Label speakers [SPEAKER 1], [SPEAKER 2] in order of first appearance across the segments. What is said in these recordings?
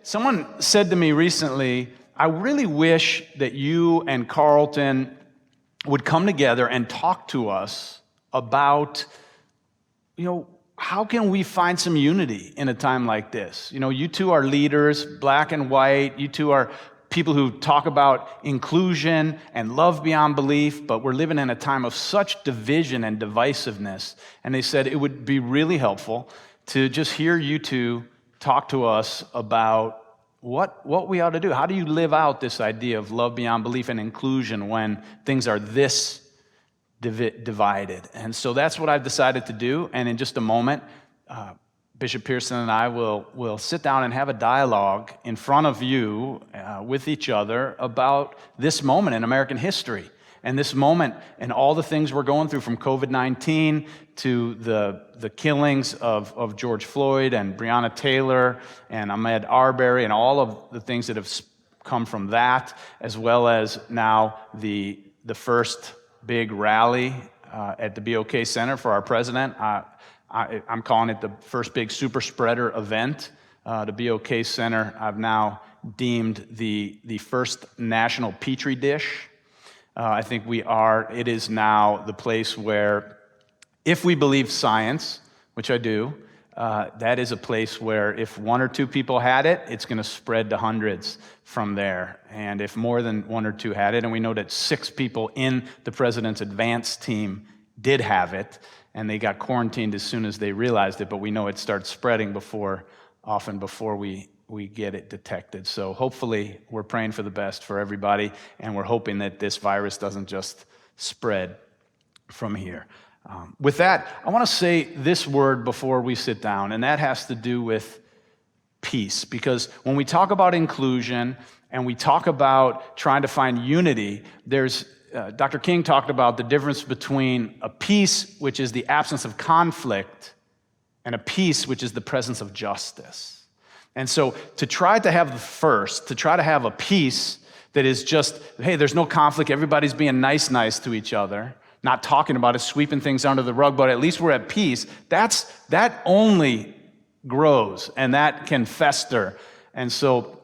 [SPEAKER 1] Someone said to me recently, I really wish that you and Carlton would come together and talk to us about, how can we find some unity in a time like this? You two are leaders, black and white. You two are people who talk about inclusion and love beyond belief, but we're living in a time of such division and divisiveness. And they said it would be really helpful to just hear you two talk to us about what we ought to do. How do you live out this idea of love beyond belief and inclusion when things are this divided? And so that's what I've decided to do. And in just a moment, Bishop Pearson and I will sit down and have a dialogue in front of you with each other about this moment in American history. And this moment and all the things we're going through, from COVID-19 to the killings of George Floyd and Breonna Taylor and Ahmaud Arbery and all of the things that have come from that, as well as now the first big rally at the BOK Center for our president. I'm calling it the first big super spreader event. The BOK Center I've now deemed the first national petri dish. I think it is now the place where, if we believe science, which I do, that is a place where if one or two people had it, it's going to spread to hundreds from there. And if more than one or two had it, and we know that 6 people in the president's advance team did have it, and they got quarantined as soon as they realized it, but we know it starts spreading often before we get it detected. So hopefully we're praying for the best for everybody, and we're hoping that this virus doesn't just spread from here. With that, I want to say this word before we sit down, and that has to do with peace. Because when we talk about inclusion and we talk about trying to find unity, Dr. King talked about the difference between a peace, which is the absence of conflict, and a peace, which is the presence of justice. And so to try to have a peace that is just, hey, there's no conflict, everybody's being nice to each other, not talking about it, sweeping things under the rug, but at least we're at peace, that only grows and that can fester. And so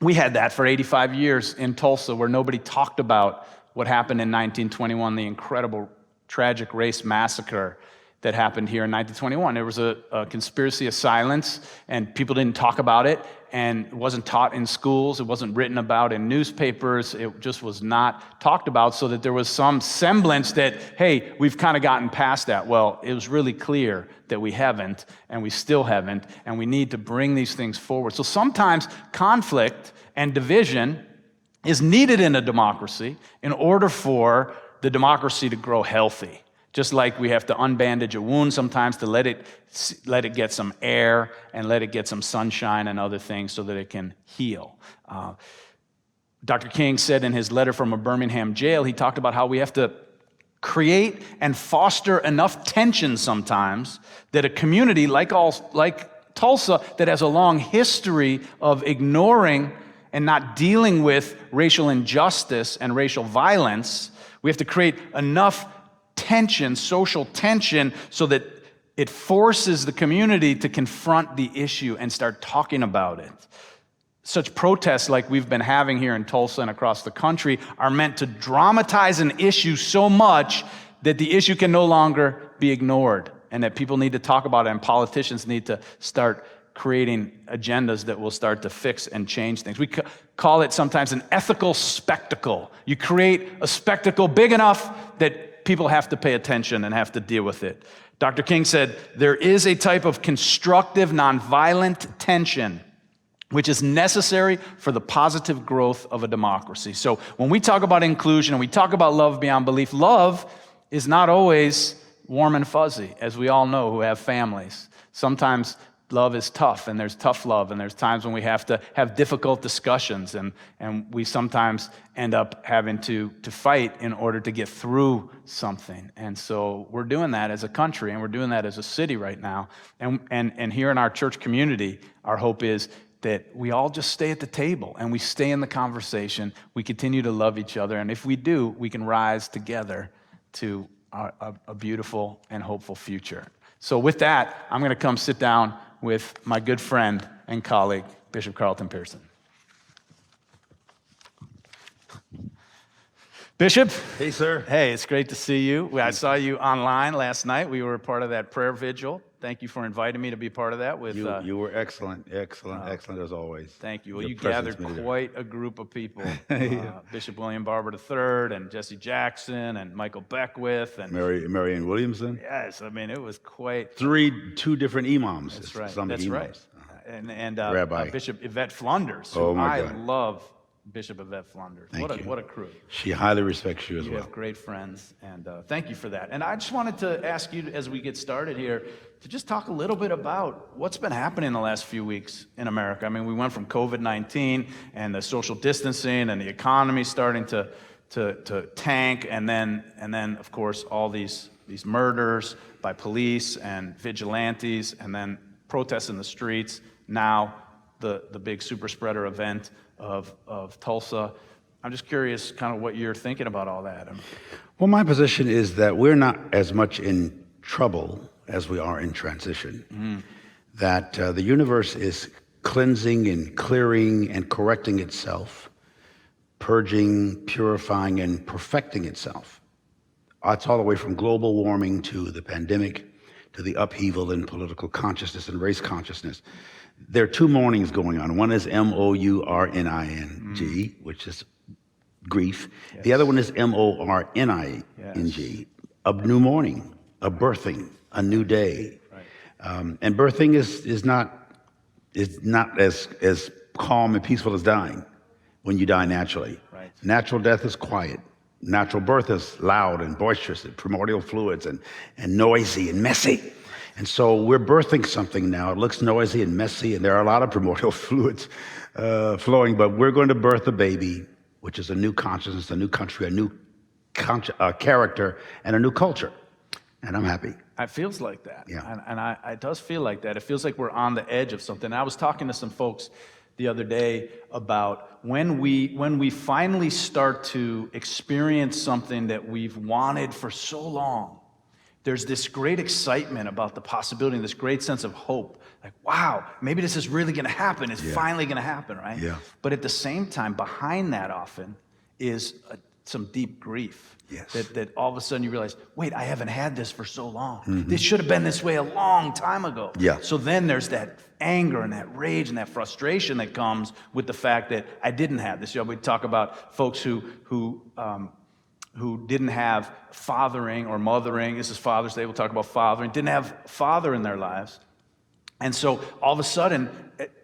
[SPEAKER 1] we had that for 85 years in Tulsa, where nobody talked about what happened in 1921, the incredible tragic race massacre that happened here in 1921. There was a conspiracy of silence, and people didn't talk about it, and it wasn't taught in schools, it wasn't written about in newspapers, it just was not talked about, so that there was some semblance that, hey, we've kind of gotten past that. Well, it was really clear that we haven't, and we still haven't, and we need to bring these things forward. So sometimes conflict and division is needed in a democracy in order for the democracy to grow healthy. Just like we have to unbandage a wound sometimes to let it get some air and let it get some sunshine and other things so that it can heal. Dr. King said in his letter from a Birmingham jail, he talked about how we have to create and foster enough tension sometimes that a community like Tulsa, that has a long history of ignoring and not dealing with racial injustice and racial violence, we have to create enough tension, social tension, so that it forces the community to confront the issue and start talking about it. Such protests like we've been having here in Tulsa and across the country are meant to dramatize an issue so much that the issue can no longer be ignored, and that people need to talk about it, and politicians need to start creating agendas that will start to fix and change things. We call it sometimes an ethical spectacle. You create a spectacle big enough that people have to pay attention and have to deal with it. Dr. King said, there is a type of constructive, nonviolent tension which is necessary for the positive growth of a democracy. So when we talk about inclusion and we talk about love beyond belief, love is not always warm and fuzzy, as we all know who have families. Sometimes love is tough, and there's tough love, and there's times when we have to have difficult discussions, and we sometimes end up having to fight in order to get through something. And so we're doing that as a country, and we're doing that as a city right now. And here in our church community, our hope is that we all just stay at the table, and we stay in the conversation, we continue to love each other, and if we do, we can rise together to a beautiful and hopeful future. So with that, I'm going to come sit down with my good friend and colleague, Bishop Carlton Pearson. Bishop.
[SPEAKER 2] Hey, sir.
[SPEAKER 1] Hey, it's great to see you. I saw you online last night. We were part of that prayer vigil. Thank you for inviting me to be part of that. With
[SPEAKER 2] you were excellent as always.
[SPEAKER 1] Thank you. Well,
[SPEAKER 2] Your
[SPEAKER 1] you
[SPEAKER 2] presence
[SPEAKER 1] gathered
[SPEAKER 2] made it.
[SPEAKER 1] quite a group of people.
[SPEAKER 2] Yeah.
[SPEAKER 1] Bishop William Barber III and Jesse Jackson and Michael Beckwith and
[SPEAKER 2] Marianne Williamson.
[SPEAKER 1] yes, I mean it was quite.
[SPEAKER 2] Two different imams.
[SPEAKER 1] That's right.
[SPEAKER 2] Islamic
[SPEAKER 1] That's
[SPEAKER 2] imams.
[SPEAKER 1] right. And
[SPEAKER 2] Rabbi.
[SPEAKER 1] Bishop Yvette Flunders, who
[SPEAKER 2] Oh, my
[SPEAKER 1] I
[SPEAKER 2] God.
[SPEAKER 1] love. Bishop Yvette Flunders.
[SPEAKER 2] Thank you.
[SPEAKER 1] What a crew.
[SPEAKER 2] She highly respects you as
[SPEAKER 1] You
[SPEAKER 2] well.
[SPEAKER 1] have great friends, and thank you for that. And I just wanted to ask you, as we get started here, to just talk a little bit about what's been happening the last few weeks in America. I mean, we went from COVID-19 and the social distancing and the economy starting to tank, and then of course all these murders by police and vigilantes, and then protests in the streets. Now the big super spreader event of Tulsa. I'm just curious kind of what you're thinking about all that.
[SPEAKER 2] Well, my position is that we're not as much in trouble as we are in transition. That the universe is cleansing and clearing and correcting itself, purging, purifying, and perfecting itself. It's all the way from global warming to the pandemic to the upheaval in political consciousness and race consciousness. There are two mournings going on. One is M-O-U-R-N-I-G, which is grief. Yes. The other one is M-O-R-N-I-N-G, yes. A new morning, a birthing, a new day. Right. And birthing is not as calm and peaceful as dying when you die naturally. Right. Natural death is quiet. Natural birth is loud and boisterous, and primordial fluids and noisy and messy. And so we're birthing something now. It looks noisy and messy, and there are a lot of primordial fluids flowing, but we're going to birth a baby, which is a new consciousness, a new country, a new character, and a new culture. And I'm happy.
[SPEAKER 1] It feels like that.
[SPEAKER 2] Yeah.
[SPEAKER 1] And it does feel like that. It feels like we're on the edge of something. I was talking to some folks the other day about when we finally start to experience something that we've wanted for so long. There's this great excitement about the possibility, and this great sense of hope. Like, wow, maybe this is really going to happen. It's finally going to happen, right? Yeah. But at the same time, behind that often is some deep grief. Yes. That all of a sudden you realize, wait, I haven't had this for so long. Mm-hmm. This should have been this way a long time ago. Yeah. So then there's that anger and that rage and that frustration that comes with the fact that I didn't have this. You know, we talk about folks who didn't have fathering or mothering. This is Father's Day. We'll talk about fathering. Didn't have father in their lives. And so all of a sudden,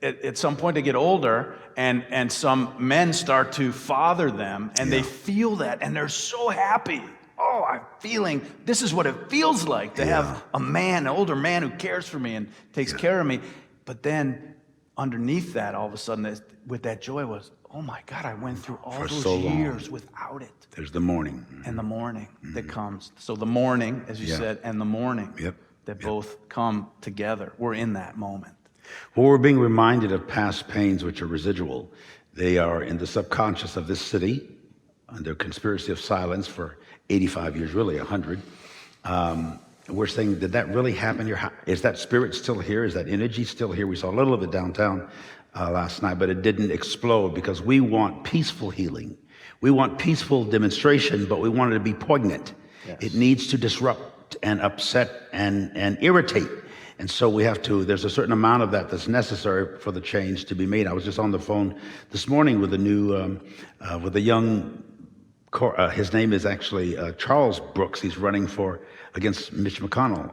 [SPEAKER 1] at some point they get older, and some men start to father them, and they feel that, and they're so happy. Oh, I'm feeling, this is what it feels like to have a man, an older man who cares for me and takes care of me. But then underneath that, all of a sudden, with that joy was, oh my God, I went through all those years without it.
[SPEAKER 2] There's the mourning.
[SPEAKER 1] And the mourning that comes. So the mourning, as you said, and the mourning that both come together. We're in that moment.
[SPEAKER 2] Well, we're being reminded of past pains which are residual. They are in the subconscious of this city, under conspiracy of silence for 85 years, really 100. We're saying, did that really happen here? Is that spirit still here? Is that energy still here? We saw a little of it downtown last night, but it didn't explode because we want peaceful healing. We want peaceful demonstration, but we want it to be poignant. Yes. It needs to disrupt and upset and irritate. And so we have to, there's a certain amount of that that's necessary for the change to be made. I was just on the phone this morning with with a young, his name is actually Charles Brooks. He's running against Mitch McConnell.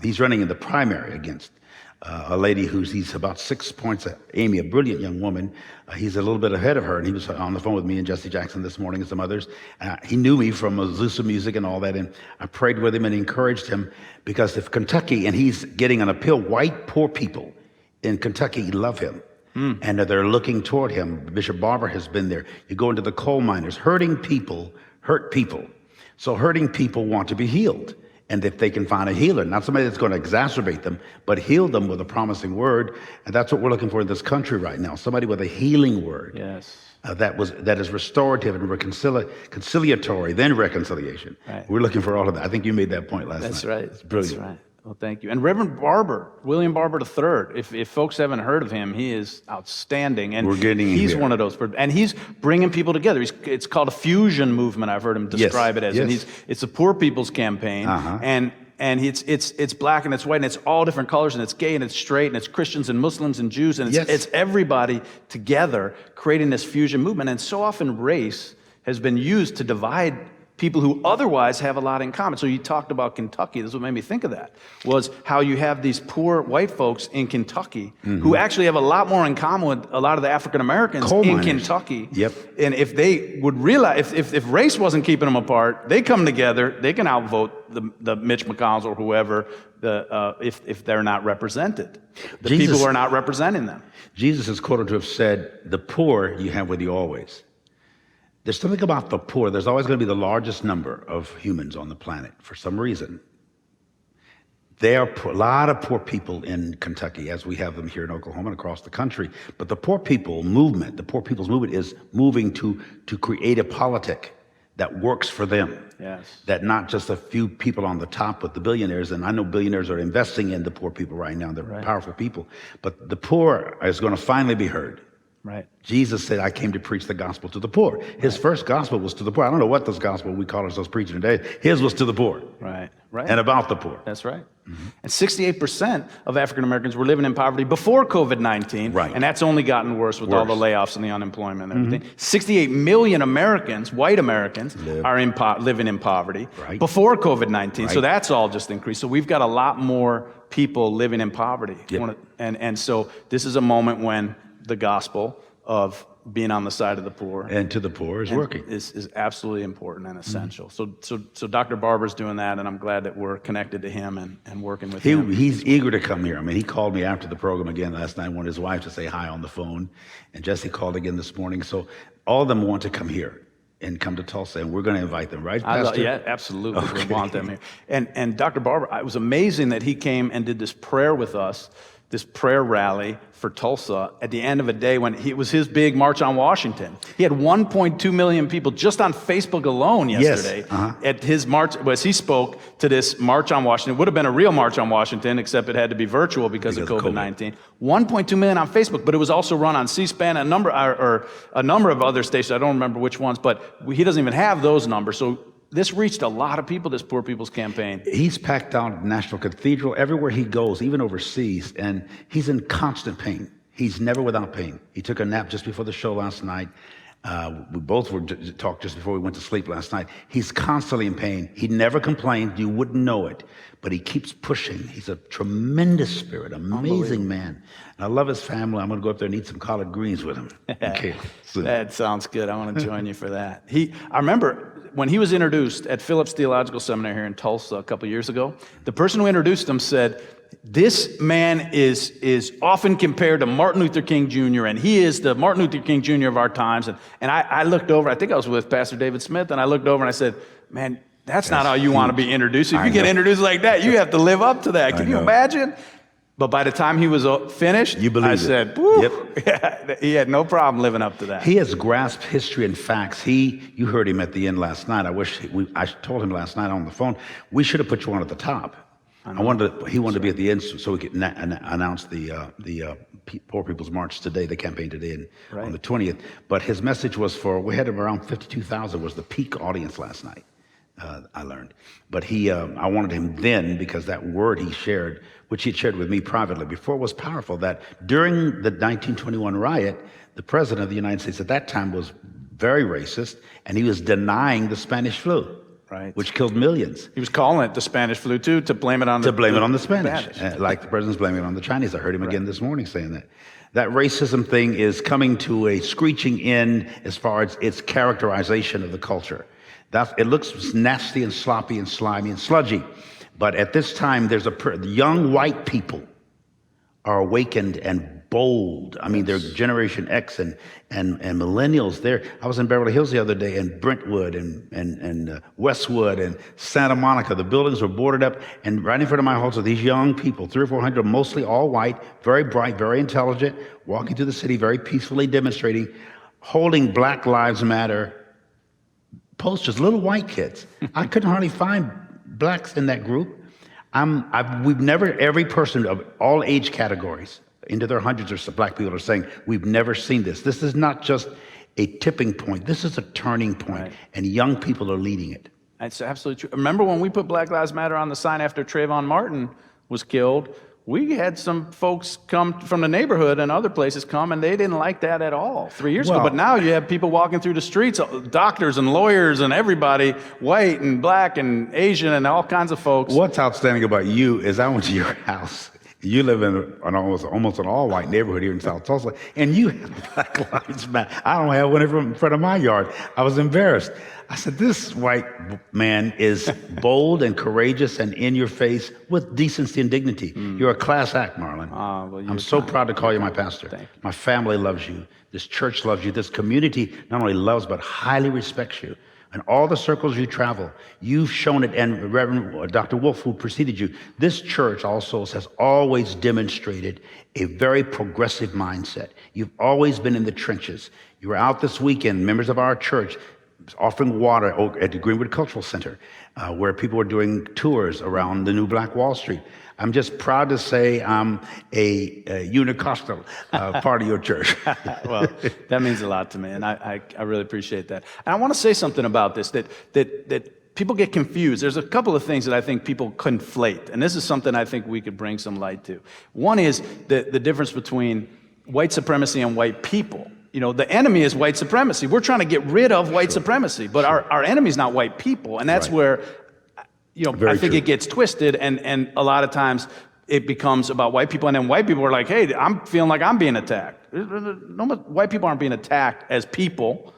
[SPEAKER 2] He's running in the primary against a lady he's about 6 points, Amy, a brilliant young woman. He's a little bit ahead of her, and he was on the phone with me and Jesse Jackson this morning and some others. He knew me from Azusa Music and all that, and I prayed with him and encouraged him, because if Kentucky, and he's getting an appeal, white poor people in Kentucky love him. And they're looking toward him. Bishop Barber has been there. You go into the coal miners. Hurting people hurt people. So hurting people want to be healed. And if they can find a healer, not somebody that's going to exacerbate them, but heal them with a promising word. And that's what we're looking for in this country right now. Somebody with a healing word. Yes. That is restorative and conciliatory, then reconciliation. Right. We're looking for all of that. I think you made that point last night.
[SPEAKER 1] That's right.
[SPEAKER 2] It's brilliant.
[SPEAKER 1] That's right. Well, thank you. And Reverend Barber, William Barber III, if folks haven't heard of him, he is outstanding. And
[SPEAKER 2] We're getting
[SPEAKER 1] he's
[SPEAKER 2] here.
[SPEAKER 1] one of those, and he's bringing people together. It's called a fusion movement, I've heard him describe it as.
[SPEAKER 2] Yes.
[SPEAKER 1] And it's a poor people's campaign. And it's black and it's white and it's all different colors and it's gay and it's straight and it's Christians and Muslims and Jews and it's everybody together creating this fusion movement. And so often race has been used to divide people who otherwise have a lot in common. So you talked about Kentucky. This is what made me think of that, was how you have these poor white folks in Kentucky who actually have a lot more in common with a lot of the African Americans in Kentucky.
[SPEAKER 2] Yep.
[SPEAKER 1] And if they would realize, if race wasn't keeping them apart, they come together, they can outvote the Mitch McConnells or whoever, if they're not represented. The people who are not representing them.
[SPEAKER 2] Jesus is quoted to have said, "The poor you have with you always." There's something about the poor. There's always going to be the largest number of humans on the planet for some reason. There are a lot of poor people in Kentucky, as we have them here in Oklahoma and across the country. But the poor people's movement is moving to create a politic that works for them.
[SPEAKER 1] Yes.
[SPEAKER 2] That not just a few people on the top with the billionaires, and I know billionaires are investing in the poor people right now. They're powerful people. But the poor is going to finally be heard.
[SPEAKER 1] Right.
[SPEAKER 2] Jesus said, "I came to preach the gospel to the poor." His first gospel was to the poor. I don't know what this gospel we call ourselves preaching today. His was to the poor.
[SPEAKER 1] Right.
[SPEAKER 2] And about the poor.
[SPEAKER 1] That's right. And 68% of African Americans were living in poverty before COVID-19.
[SPEAKER 2] Right.
[SPEAKER 1] And that's only gotten worse with all the layoffs and the unemployment and everything. 68 million Americans, white Americans, are living in poverty before COVID-19. So that's all just increased. So we've got a lot more people living in poverty.
[SPEAKER 2] Yep.
[SPEAKER 1] And so this is a moment when the gospel of being on the side of the poor
[SPEAKER 2] And to the poor is working.
[SPEAKER 1] is absolutely important and essential. So Dr. Barber's doing that, and I'm glad that we're connected to him and working with him.
[SPEAKER 2] He's eager to come here. I mean, he called me after the program again last night, wanted his wife to say hi on the phone, and Jesse called again this morning. So all of them want to come here and come to Tulsa, and we're going to invite them, right, Pastor?
[SPEAKER 1] Yeah, absolutely. We want them here. And Dr. Barber, it was amazing that he came and did this prayer with us, this prayer rally for Tulsa at the end of a day when it was his big March on Washington. He had 1.2 million people just on Facebook alone yesterday at his march, as he spoke to this March on Washington. It would have been a real March on Washington, except it had to be virtual because of COVID-19. 1.2 million on Facebook, but it was also run on C-SPAN, a number of other stations. I don't remember which ones, but he doesn't even have those numbers. So this reached a lot of people, this Poor People's Campaign.
[SPEAKER 2] He's packed out National Cathedral everywhere he goes, even overseas, and he's in constant pain. He's never without pain. He took a nap just before the show last night. We both were talked just before we went to sleep last night. He's constantly in pain. He never complained. You wouldn't know it, but he keeps pushing. He's a tremendous spirit, amazing man. And I love his family. I'm going to go up there and eat some collard greens with him. Okay.
[SPEAKER 1] That sounds good. I want to join you for that. I remember when he was introduced at Phillips Theological Seminary here in Tulsa a couple years ago, the person who introduced him said, "This man is often compared to Martin Luther King Jr., and he is the Martin Luther King Jr. of our times." And I looked over, I think I was with Pastor David Smith, and I looked over and I said, "Man, that's not how you want to be introduced. If you get introduced like that, you have to live up to that." Can you imagine? But by the time he was finished, I said, "Woo." Yep. He had no problem living up to that.
[SPEAKER 2] He has grasped history and facts. You heard him at the end last night. I told him last night on the phone, we should have put you on at the top. He wanted to be at the end so we could announce the Poor People's March today, the campaign today on the 20th. But his message was we had around 52,000 was the peak audience last night, I learned. But I wanted him then because that word he shared, which he shared with me privately before, was powerful, that during the 1921 riot, the president of the United States at that time was very racist, and he was denying the Spanish flu. Right. Which killed millions.
[SPEAKER 1] He was calling it the Spanish flu too, to blame it on the
[SPEAKER 2] Spanish. Like the president's blaming it on the Chinese. I heard him again this morning saying that. That racism thing is coming to a screeching end as far as its characterization of the culture. It looks nasty and sloppy and slimy and sludgy. But at this time, young white people are awakened and bold. I mean, they're Generation X and millennials. I was in Beverly Hills the other day, and Brentwood and Westwood and Santa Monica. The buildings were boarded up, and right in front of my house are these young people, 300 or 400, mostly all white, very bright, very intelligent, walking through the city, very peacefully demonstrating, holding Black Lives Matter posters, little white kids. I couldn't hardly find blacks in that group. We've never, every person of all age categories, into their hundreds or black people are saying, we've never seen this. This is not just a tipping point. This is a turning point,
[SPEAKER 1] Right.
[SPEAKER 2] and young people are leading it.
[SPEAKER 1] That's absolutely true. Remember when we put Black Lives Matter on the sign after Trayvon Martin was killed? We had some folks come from the neighborhood and other places come, and they didn't like that at all 3 years ago.
[SPEAKER 2] Well-
[SPEAKER 1] But now you have people walking through the streets, doctors and lawyers and everybody, white and black and Asian and all kinds of folks.
[SPEAKER 2] What's outstanding about you is I went to your house. You live in an almost an all-white neighborhood here in South Tulsa, and you have Black Lives Matter. I don't have one in front of my yard. I was embarrassed. I said, this white man is bold and courageous and in your face with decency and dignity. You're a class act, Marlin.
[SPEAKER 1] Well,
[SPEAKER 2] I'm so proud to call you my pastor.
[SPEAKER 1] Thank you.
[SPEAKER 2] My family loves you. This church loves you. This community not only loves, but highly respects you. In all the circles you travel, you've shown it, and Reverend Dr. Wolf, who preceded you, this church, All Souls, has always demonstrated a very progressive mindset. You've always been in the trenches. You were out this weekend, members of our church, offering water at the Greenwood Cultural Center, where people were doing tours around the new Black Wall Street. I'm just proud to say I'm a Unicostal part of your church.
[SPEAKER 1] Well, that means a lot to me, and I really appreciate that. And I want to say something about this, that people get confused. There's a couple of things that I think people conflate, and this is something I think we could bring some light to. One is the difference between white supremacy and white people. You know, the enemy is white supremacy. We're trying to get rid of white supremacy, but our enemy is not white people, and that's
[SPEAKER 2] Right.
[SPEAKER 1] where, I think
[SPEAKER 2] true.
[SPEAKER 1] it gets twisted, and a lot of times it becomes about white people, and then white people are like, hey, I'm feeling like I'm being attacked. No, white people aren't being attacked as people.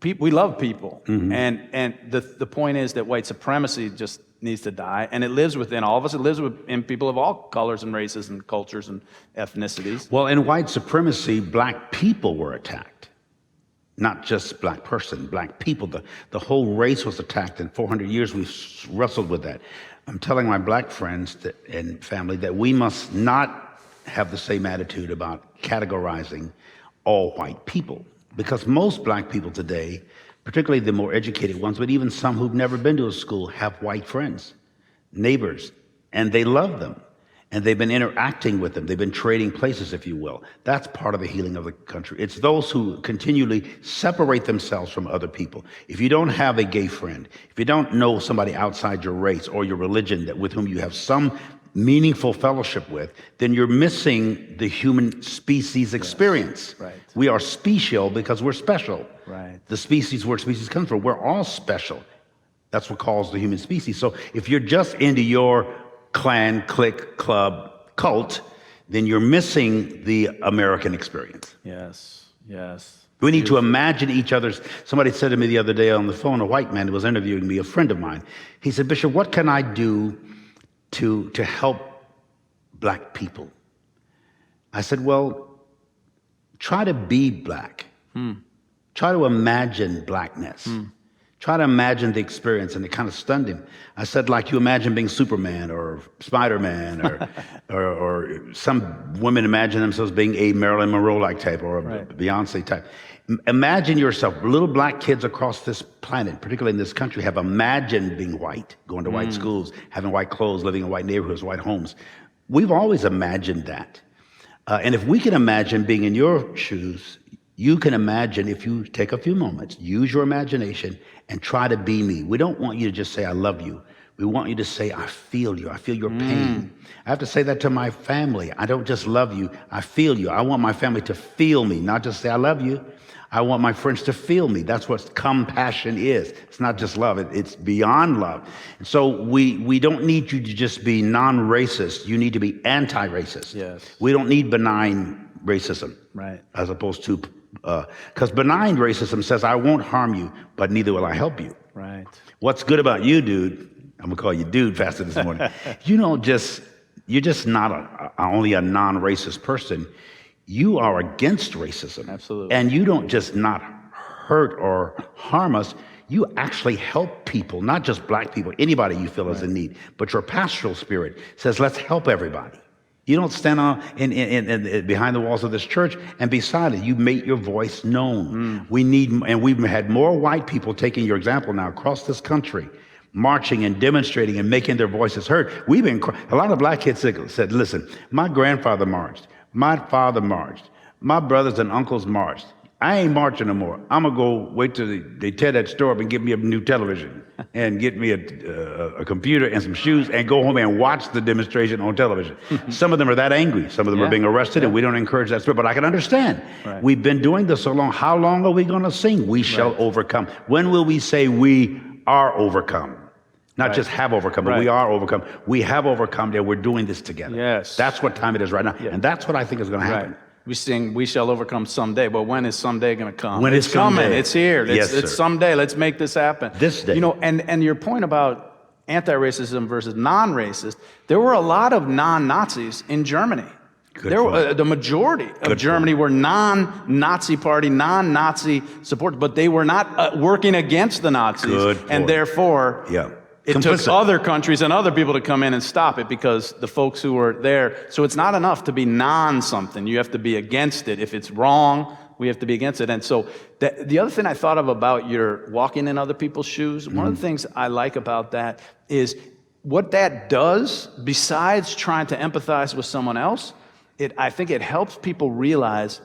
[SPEAKER 1] We love people, and the point is that white supremacy just needs to die, and it lives within all of us. It lives within people of all colors and races and cultures and ethnicities.
[SPEAKER 2] Well, in white supremacy, black people were attacked. Not just black person, black people. The whole race was attacked. In 400 years, we've wrestled with that. I'm telling my black friends and family that we must not have the same attitude about categorizing all white people. Because most black people today, particularly the more educated ones, but even some who've never been to a school, have white friends, neighbors, and they love them. And they've been interacting with them. They've been trading places, if you will. That's part of the healing of the country. It's those who continually separate themselves from other people. If you don't have a gay friend, if you don't know somebody outside your race or your religion with whom you have some meaningful fellowship with, then you're missing the human species experience.
[SPEAKER 1] Right.
[SPEAKER 2] We are special because we're special.
[SPEAKER 1] Right.
[SPEAKER 2] The species, where species comes from, we're all special. That's what calls the human species. So if you're just into your clan, clique, club, cult, then you're missing the American experience.
[SPEAKER 1] Yes.
[SPEAKER 2] We need to imagine each other's. Somebody said to me the other day on the phone, a white man who was interviewing me, a friend of mine. He said, Bishop, what can I do to help black people? I said, well, try to be black. Try to imagine blackness. Try to imagine the experience, and it kind of stunned him. I said, like you imagine being Superman or Spider-Man, or some women imagine themselves being a Marilyn Monroe-like type or a Beyonce type. Imagine yourself. Little black kids across this planet, particularly in this country, have imagined being white, going to white schools, having white clothes, living in white neighborhoods, white homes. We've always imagined that. And if we can imagine being in your shoes, you can imagine, if you take a few moments, use your imagination and try to be me. We don't want you to just say, I love you. We want you to say, I feel you. I feel your pain. I have to say that to my family. I don't just love you. I feel you. I want my family to feel me, not just say, I love you. I want my friends to feel me. That's what compassion is. It's not just love. It's beyond love. And so we don't need you to just be non-racist. You need to be anti-racist.
[SPEAKER 1] Yes.
[SPEAKER 2] We don't need benign racism.
[SPEAKER 1] Right.
[SPEAKER 2] As opposed to, because benign racism says, I won't harm you, but neither will I help you.
[SPEAKER 1] Right.
[SPEAKER 2] What's good about you, dude? I'm gonna call you dude faster this morning. You're just not only a non-racist person. You are against racism.
[SPEAKER 1] Absolutely.
[SPEAKER 2] And you don't just not hurt or harm us. You actually help people, not just black people, anybody you feel is in need. But your pastoral spirit says, let's help everybody. You don't stand in behind the walls of this church and be silent. You make your voice known. We've had more white people taking your example now across this country, marching and demonstrating and making their voices heard. A lot of black kids said, listen, my grandfather marched, my father marched, my brothers and uncles marched. I ain't marching no more. I'm gonna go wait till they tear that store up and get me a new television and get me a computer and some shoes and go home and watch the demonstration on television. Some of them are that angry. Some of them are being arrested, and we don't encourage that spirit. But I can understand.
[SPEAKER 1] Right.
[SPEAKER 2] We've been doing this so long. How long are we gonna sing? We shall overcome. When will we say we are overcome? Not just have overcome, but we are overcome. We have overcome, and we're doing this together.
[SPEAKER 1] Yes.
[SPEAKER 2] That's what time it is right now. And that's what I think is gonna happen.
[SPEAKER 1] Right. We sing, we shall overcome someday, but when is someday going to come?
[SPEAKER 2] When it's
[SPEAKER 1] coming,
[SPEAKER 2] someday.
[SPEAKER 1] it's here.
[SPEAKER 2] Yes,
[SPEAKER 1] it's
[SPEAKER 2] sir.
[SPEAKER 1] someday. Let's make this happen.
[SPEAKER 2] This day.
[SPEAKER 1] You know, and your point about anti-racism versus non-racist, there were a lot of non-Nazis in Germany. The majority of Germany were non-Nazi party, non-Nazi supporters, but they were not working against the Nazis, and therefore it took other countries and other people to come in and stop it because the folks who were there. So it's not enough to be non-something. You have to be against it. If it's wrong, we have to be against it. And so the other thing I thought of about your walking in other people's shoes, one of the things I like about that is what that does, besides trying to empathize with someone else, I think it helps people realize,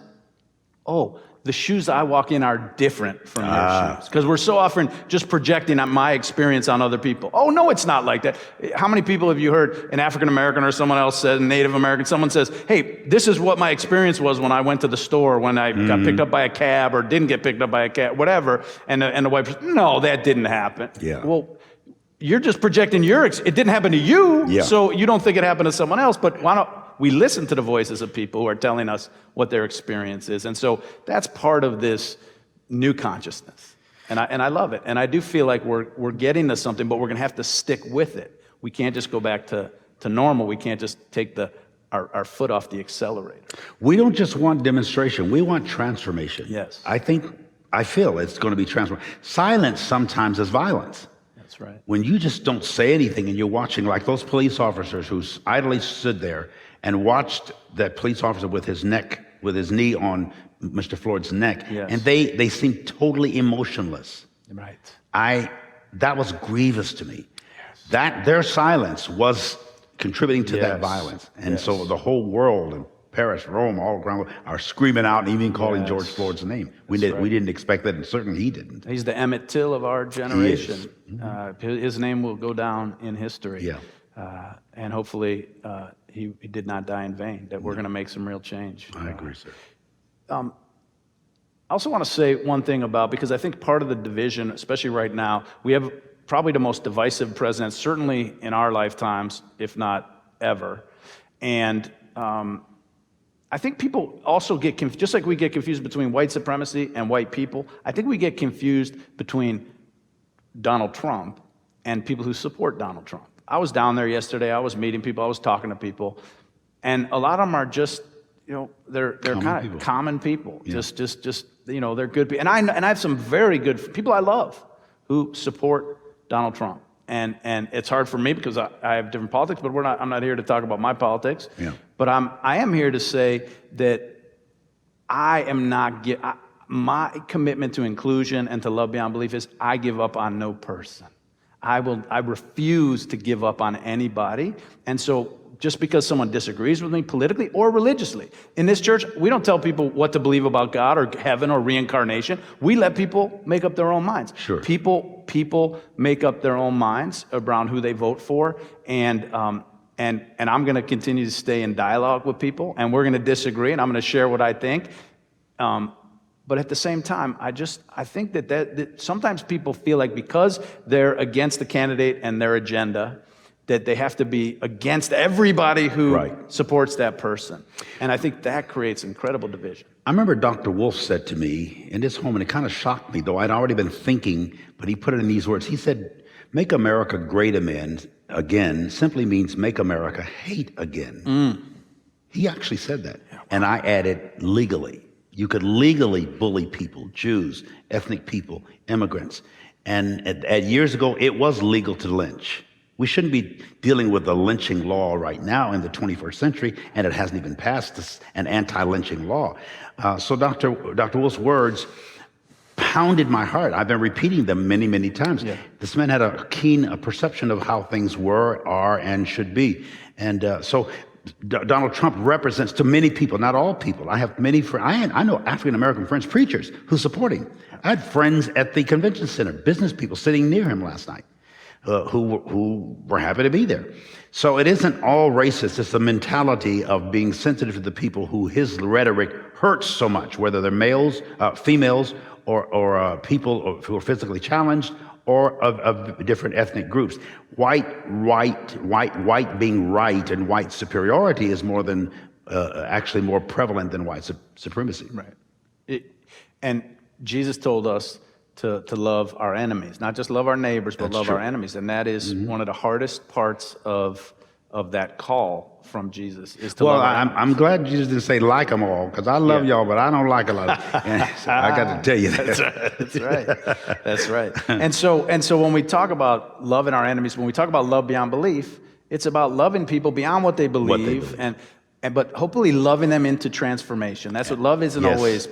[SPEAKER 1] oh, the shoes I walk in are different from your shoes. Because we're so often just projecting on my experience on other people. Oh, no, it's not like that. How many people have you heard an African American or someone else said, Native American, someone says, hey, this is what my experience was when I went to the store, when I got picked up by a cab or didn't get picked up by a cab, whatever. And the wife says, no, that didn't happen.
[SPEAKER 2] Yeah.
[SPEAKER 1] Well, you're just projecting it didn't happen to you, so you don't think it happened to someone else, but why don't we listen to the voices of people who are telling us what their experience is. And so that's part of this new consciousness. And I love it. And I do feel like we're getting to something, but we're going to have to stick with it. We can't just go back to normal. We can't just take our foot off the accelerator.
[SPEAKER 2] We don't just want demonstration. We want transformation.
[SPEAKER 1] Yes.
[SPEAKER 2] I feel it's going to be transformed. Silence sometimes is violence.
[SPEAKER 1] That's right.
[SPEAKER 2] When you just don't say anything and you're watching, like those police officers who idly stood there and watched that police officer with his knee on Mr. Floyd's neck, and they seemed totally emotionless.
[SPEAKER 1] Right.
[SPEAKER 2] That was grievous to me. That their silence was contributing to that violence, and so the whole world and Paris, Rome, all around are screaming out and even calling George Floyd's name. We didn't expect that, and certainly he didn't.
[SPEAKER 1] He's the Emmett Till of our generation. His name will go down in history. Yeah. And hopefully he did not die in vain, that we're going to make some real change.
[SPEAKER 2] I agree, sir.
[SPEAKER 1] I also want to say one thing because I think part of the division, especially right now, we have probably the most divisive president, certainly in our lifetimes, if not ever. And I think people also get confused, just like we get confused between white supremacy and white people, I think we get confused between Donald Trump and people who support Donald Trump. I was down there yesterday, I was meeting people, I was talking to people, and a lot of them are just, they're kind of common people. Yeah. Just they're good people. And I have some very good people I love who support Donald Trump. And it's hard for me because I have different politics, but I'm not here to talk about my politics. Yeah. But I am here to say that I am not my commitment to inclusion and to love beyond belief is I give up on no person. I refuse to give up on anybody. And so just because someone disagrees with me politically or religiously, in this church, we don't tell people what to believe about God or heaven or reincarnation. We let people make up their own minds. Sure. People make up their own minds around who they vote for, and I'm going to continue to stay in dialogue with people, and we're going to disagree, and I'm going to share what I think. But at the same time, I think that sometimes people feel like because they're against the candidate and their agenda, that they have to be against everybody who supports that person. And I think that creates incredible division.
[SPEAKER 2] I remember Dr. Wolf said to me in this home, and it kind of shocked me, though I'd already been thinking, but he put it in these words. He said, "Make America great again simply means make America hate again." He actually said that. Yeah, wow. And I added legally. You could legally bully people, Jews, ethnic people, immigrants. And at years ago, it was legal to lynch. We shouldn't be dealing with a lynching law right now in the 21st century, and it hasn't even passed an anti-lynching law. So Dr. Wolf's words pounded my heart. I've been repeating them many, many times.
[SPEAKER 1] Yeah.
[SPEAKER 2] This man had a keen perception of how things were, are, and should be. And so Donald Trump represents, to many people, not all people. I have many friends. I know African-American friends, preachers, who support him. I had friends at the convention center, business people sitting near him last night who were happy to be there. So it isn't all racist. It's the mentality of being sensitive to the people who his rhetoric hurts so much, whether they're males, females, or people who are physically challenged, or of different ethnic groups. White being right and white superiority is more than actually more prevalent than white supremacy.
[SPEAKER 1] Right. And Jesus told us to love our enemies, not just love our neighbors, but love our enemies. And that is one of the hardest parts of that call from Jesus is to love our enemies.
[SPEAKER 2] I'm glad Jesus didn't say like them all, because I love y'all, but I don't like a lot of and so I got to tell you that.
[SPEAKER 1] That's right. That's right. And so when we talk about loving our enemies, when we talk about love beyond belief, it's about loving people beyond what they believe, but hopefully loving them into transformation. That's what love isn't always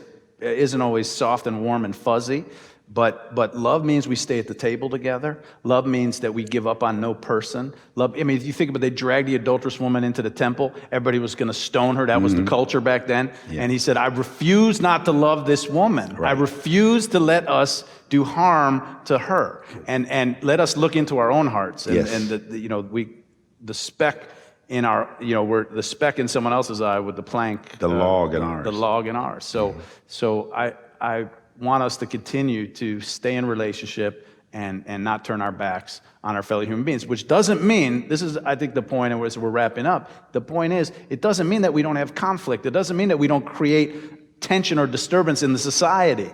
[SPEAKER 1] soft and warm and fuzzy. But love means we stay at the table together. Love means that we give up on no person. Love, I mean, if you think about it, they dragged the adulterous woman into the temple. Everybody was going to stone her. That was the culture back then. Yeah. And he said, I refuse not to love this woman. Right. I refuse to let us do harm to her. And let us look into our own hearts. And the speck in our, we're the speck in someone else's eye with the plank.
[SPEAKER 2] The log in ours.
[SPEAKER 1] The log in ours. So I want us to continue to stay in relationship and not turn our backs on our fellow human beings, which doesn't mean, this is, I think, the point, and as we're wrapping up, the point is, it doesn't mean that we don't have conflict. It doesn't mean that we don't create tension or disturbance in the society,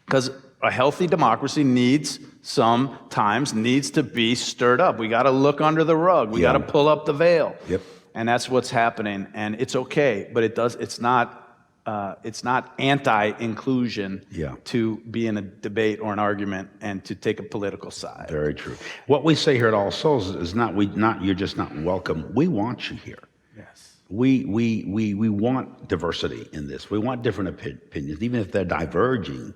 [SPEAKER 1] because a healthy democracy sometimes needs to be stirred up. We got to look under the rug. We got to pull up the veil.
[SPEAKER 2] Yep.
[SPEAKER 1] And that's what's happening. And it's okay, but it's not anti-inclusion to be in a debate or an argument and to take a political side.
[SPEAKER 2] Very true. What we say here at All Souls is you're just not welcome. We want you here.
[SPEAKER 1] Yes.
[SPEAKER 2] We want diversity in this. We want different opinions, even if they're diverging.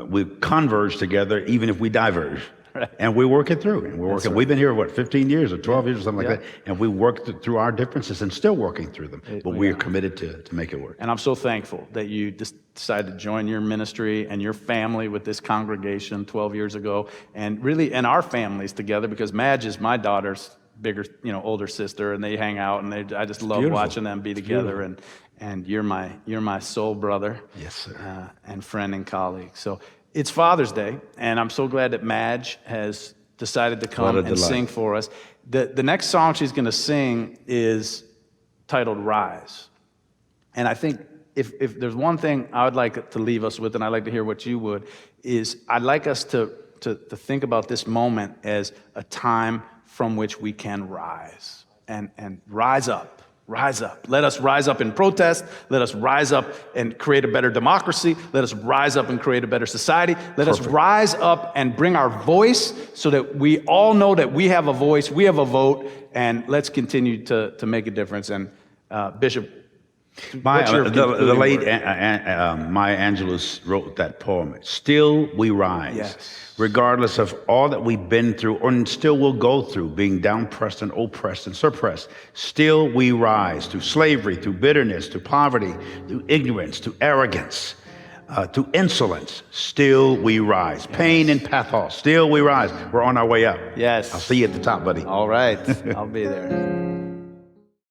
[SPEAKER 2] We converge together, even if we diverge. Right. And we work it through. And we've been here, 15 years or 12 years or something like that. And we work through our differences and still working through them. But we are committed to make it work.
[SPEAKER 1] And I'm so thankful that you decided to join your ministry and your family with this congregation 12 years ago. And really, and our families together, because Madge is my daughter's bigger, older sister, and they hang out, and I just love watching them be together. And you're my soul brother.
[SPEAKER 2] Yes, sir.
[SPEAKER 1] And friend and colleague. So it's Father's Day, and I'm so glad that Madge has decided to come and sing for us. The next song she's going to sing is titled Rise. And I think if there's one thing I would like to leave us with, and I'd like to hear what you would, is I'd like us to think about this moment as a time from which we can rise and rise up. Rise up. Let us rise up in protest. Let us rise up and create a better democracy. Let us rise up and create a better society. Let us rise up and bring our voice so that we all know that we have a voice, we have a vote, and let's continue to make a difference. And Bishop,
[SPEAKER 2] the late Maya Angelou wrote that poem, Still We Rise.
[SPEAKER 1] Yes.
[SPEAKER 2] Regardless of all that we've been through, and still will go through, being downpressed and oppressed and suppressed, still we rise through slavery, through bitterness, through poverty, through ignorance, to arrogance, to insolence, still we rise. Pain and pathos, still we rise. We're on our way up.
[SPEAKER 1] Yes.
[SPEAKER 2] I'll see you at the top, buddy.
[SPEAKER 1] All right. I'll be there.